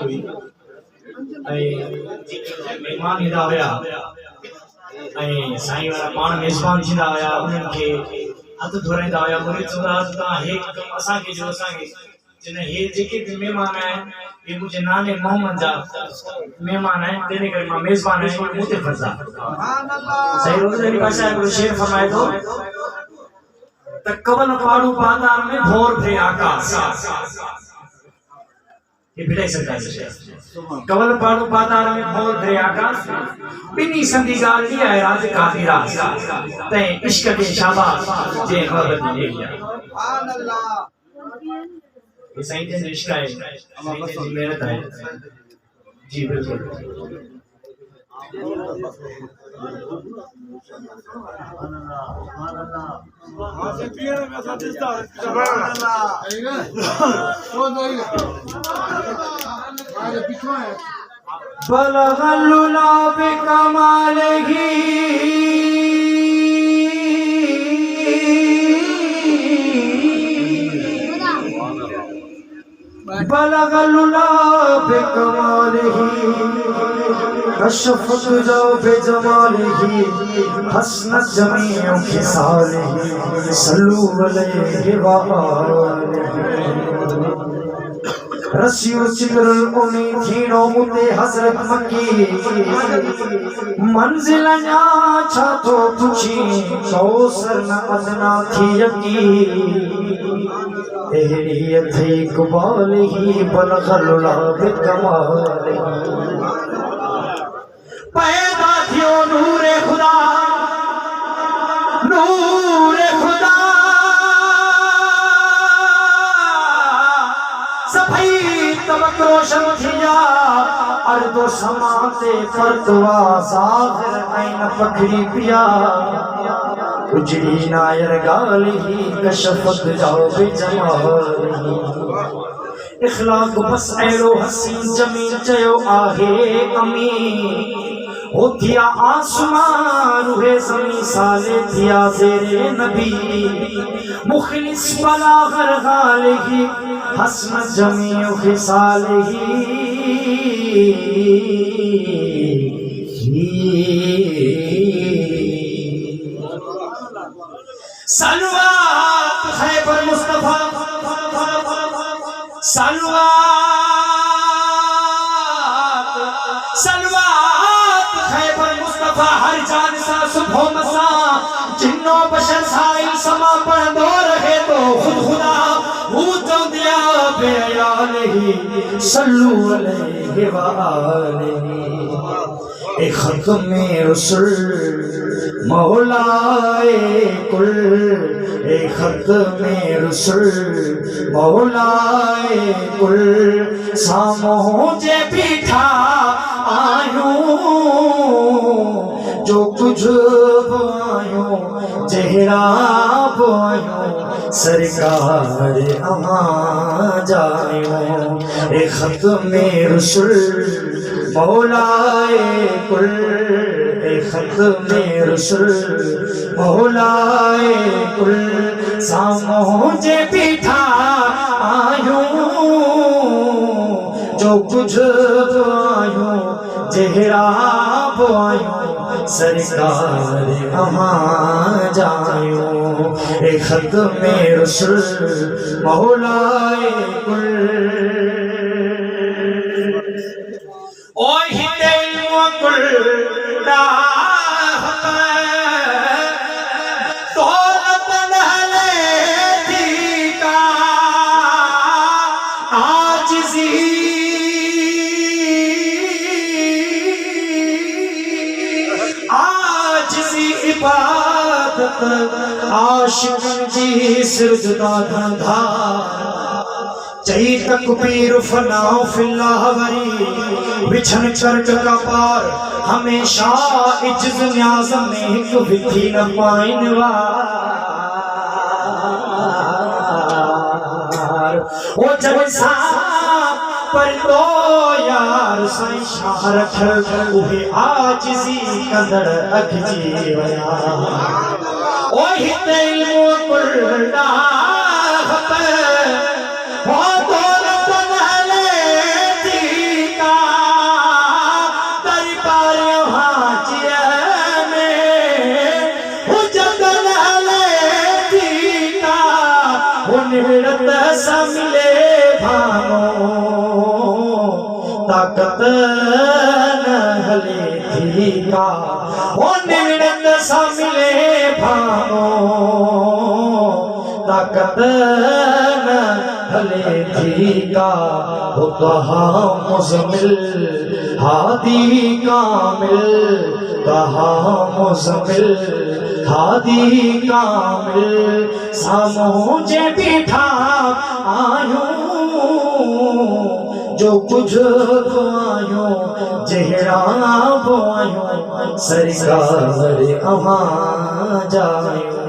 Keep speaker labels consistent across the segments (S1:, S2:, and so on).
S1: हुई मेहमान ईंदा हुया ऐं साईं वारा पाण मेज़बान थींदा हुया उन्हनि खे हथ धोराईंदा हुया मुरीद चवंदा हुआ तव्हां हे कमु असांखे ॾियो असांखे जिन हे जेके बि महिमान आहिनि ये मुंहिंजे नाने मोहम्मद जा महिमान आहिनि तंहिंजे करे मां मेज़बान आहियां मूं ते फर्ज़ आहे साईं रोज़ अली बादशाह हिकिड़ो शेर फरमाए थो त कवल पाड़ू बाज़ार में भोर थे आकाश ये भिटाई सरकार जो शेर कवल पाड़ू बाज़ार में भोर थे आकाश बिनी संधी गाल दी है राज कादिरा ते इश्क के शाबाश जे मोहब्बत ने लिया सुभान अल्लाह ये साईं जन इश्क है साईं जी मेहनत है जी बिल्कुल बलगलुला बिकमालिही बलगलुला बिकमालिही कशफत जो बेजमालिही हसनत जमीउ खिसालिही सल्लू अलैहि व आलिही रसियो चित्रल उमी थीनो मुते हजरत मक्की मंजिल न्या छा तो पुछी कौसर न अदना थी यकी एहरी थी कबालिही बलगलुला बिकमालिही पैदा थियो नूरे खुदा सफाई तबक रोशन थिया अर्दो समाते फरतवा सागर ऐन पखड़ी पिया उजड़ी नायर गालिही कशफत जाओ बेजमालिही इखलाक बस एरो हसीन जमीन चयो आहे अमी हो थिया आसमान रूहे ज़मीन साले थिया ज़ेरे नबी मुखलिस बलागर गालिही हसन जमीउ खिसालिही सलवात खैबर मुस्तफा सलवात खैबर मुस्तफा हर जान सा सुबह मसा जिन्नो बशर साइल समा पढ़दो रहे तो खुद खुदा वो तो दिया बेयालिही सल्लू अलैहि व आलिही ए खत्म रसूल मौलाए कुल ए खत्म रसूल मौलाए कुल सामो जे बीठा आयूं जो कुछ आयो चेहरा बोयो सरकार अहाँ जायो ए खत्म रसूल मौलाए कुल ए खत्म रसूल मौलाए कुल सामो जे बीठा आयूं जो कुछ आयो चेहरा बोयो सरकार अहाँ जायो ए खत्म रसूल मौलाए कुल ओ हिते कुल दौलत नहले थी का आजिज़ी इबादत आशिक़न जी सिरजुदा धंधा चई तकबीर फनाओ फिल्लाह वरी बिछन चर्च का पार हमेशा इज्जत न्याज़ में हिक विधि न पाइन वार ओ जब सा पर तो यार साईं शाह रखल उहे आजिज़ी कंदड़ अखजी वया ओ हिते मुकुलड़ा खपे ओ दौलत नहले थी طاقت نہ ہلے تھی کا وہ نمڑت سا ملے بھامو طاقت نہ ہلے تھی کا وہ کہا مزمل ہادی کامل کہا مزمل ہادی کامل ساموجے بٹھا آیوں جو کچھ آیوں چہرہ آیوں سرکار امان جائوں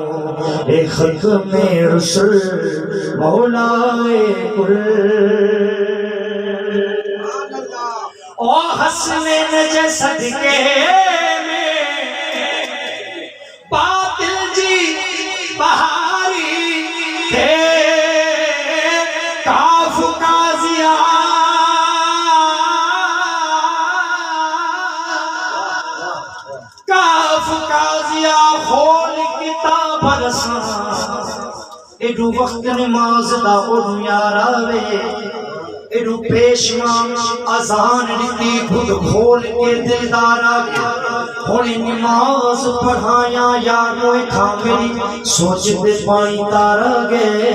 S1: اے ختم رسل مولائے کل او حسنین جسد کے میں باطل جی بہاری تھے کاف قاضیہ خول کتاب رسان ایڈو وقت نماز دا اڑو یارا وے ایڈو پیشمان اذان رتی خود کھول کے دلدارا گیا ہونے نماز پڑھایا یارو تھا میری سوچ دے پانی تارا گئے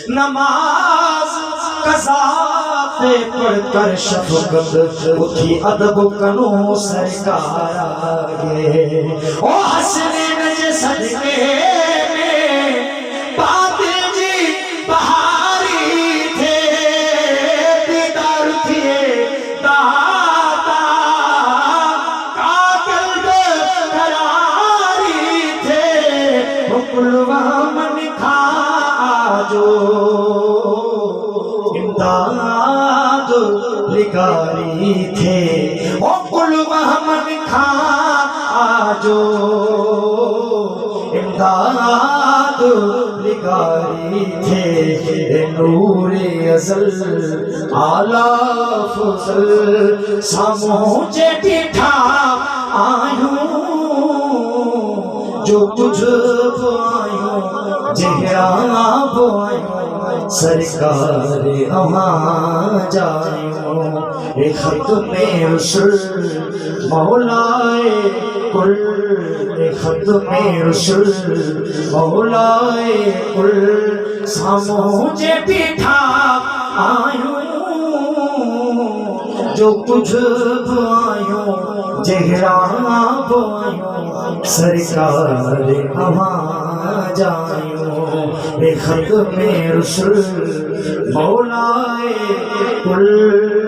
S1: نماز قضا پہ پڑھ کر شفقت اٹھی ادب کنو سرکار آگے او حسنین جسد کے میں باطل جی بہاری تھے دیدار تھے داتا قاتل قراری تھے حکلوہ من کھا جو امداد لگاری تھے او کل محمد کھا آجو امداد لگاری تھے نور ازل اعلیٰ فضل ساموجے بٹھا آیوں جو کچھ آیوں چہرہ آیوں سرکار امان جائوں اے ختم رسل مولائے کل اے ختم رسل مولائے کل ساموجے بٹھا آیوں جو کچھ آیوں چہرہ آیوں سرکار امان جائوں اے ختم رسل مولائے کل